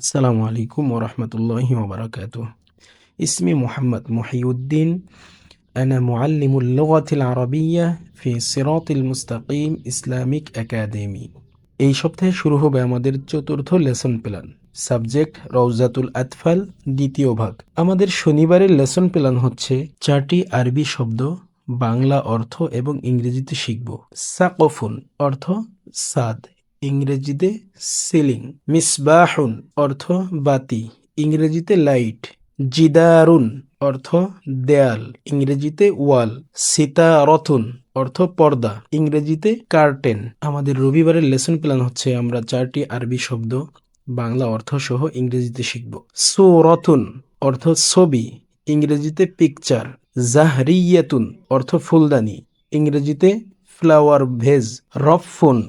আসসালামু আলাইকুম ওরহমতুল্লাহি ওবরাকাতুহ। ইসমি মুহাম্মদ মুহিউদ্দিন, আনা মুআল্লিমুল লুগাতিল আরাবিয়্যাহ ফি সিরাতিল মুস্তাকিম ইসলামিক একাডেমি। এই সপ্তাহে শুরু হবে আমাদের চতুর্থ লেসন প্ল্যান, সাবজেক্ট রওজাতুল আতফাল, দ্বিতীয় ভাগ। আমাদের শনিবারের লেসন প্ল্যান হচ্ছে 4টি আরবি শব্দ, বাংলা অর্থ এবং ইংরেজিতে শিখব। সাকফুন অর্থ সাদ, ইংরেজিতে সিলিং। মিসবাহুন অর্থ বাতি, ইংরেজিতে লাইট। জিদারুন অর্থ দেয়াল, ইংরেজিতে ওয়াল। সিতারতুন অর্থ পর্দা, ইংরেজিতে কার্টেন। আমাদের রবিবারের লেসন প্ল্যান হচ্ছে আমরা 4টি আরবি শব্দ, বাংলা অর্থ সহ ইংরেজিতে শিখব। সূরাতুন অর্থ ছবি, ইংরেজিতে পিকচার। জাহরিয়াতুন অর্থ ফুলদানি, ইংরেজিতে ফ্লাওয়ার ভেজ। রফুন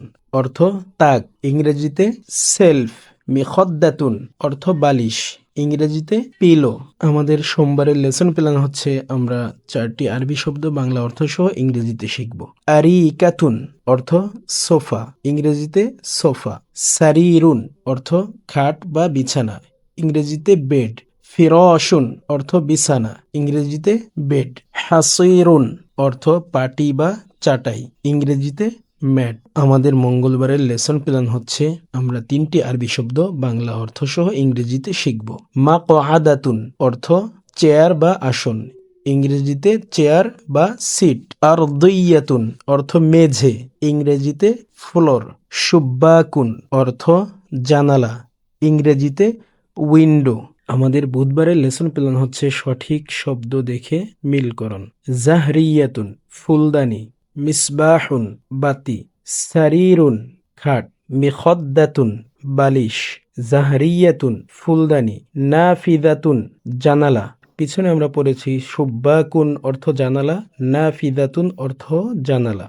অর্থ তাক, ইংরেজিতে সেলফ। মিখদ্দাতুন অর্থ বালিশ, ইংরেজিতে পিলো। আমাদের সোমবারের লেসন প্ল্যান হচ্ছে আমরা 4টি আরবি শব্দ, বাংলা অর্থ সহ ইংরেজিতে শিখব। আরিকাতুন অর্থ সোফা, ইংরেজিতে সোফা। সারিরুন অর্থ খাট বা বিছানা, ইংরেজিতে বেড। ফিরশুন অর্থ বিছানা, ইংরেজিতে বেড। হাসিরুন অর্থ পাটি বা চাটাই, ইংরেজিতে ম্যাট। আমাদের মঙ্গলবারের লেসন প্ল্যান হচ্ছে আমরা 3টি আরবি শব্দ, বাংলা অর্থ সহ ইংরেজিতে শিখব। মাকআদাতুন অর্থ চেয়ার বা আসন, ইংরেজিতে চেয়ার বা সিট। আরদিয়াতুন অর্থ মেঝে, ইংরেজিতে ফ্লোর। সুব্বাকুন অর্থ জানালা, ইংরেজিতে উইন্ডো। আমাদের বুধবারের লেসন প্ল্যান হচ্ছে সঠিক শব্দ দেখে মিলকরণ। জাহরিয়াতুন ফুলদানি, মিসবাহুন বাতি, সারিরুন খাট, মিখদ্দাতুন বালিশ, জাহরিয়াতুন ফুলদানি, নাফিদাতুন জানালা। পিছনে আমরা পড়েছি সুব্বাকুন অর্থ জানালা, নাফিদাতুন অর্থ জানালা।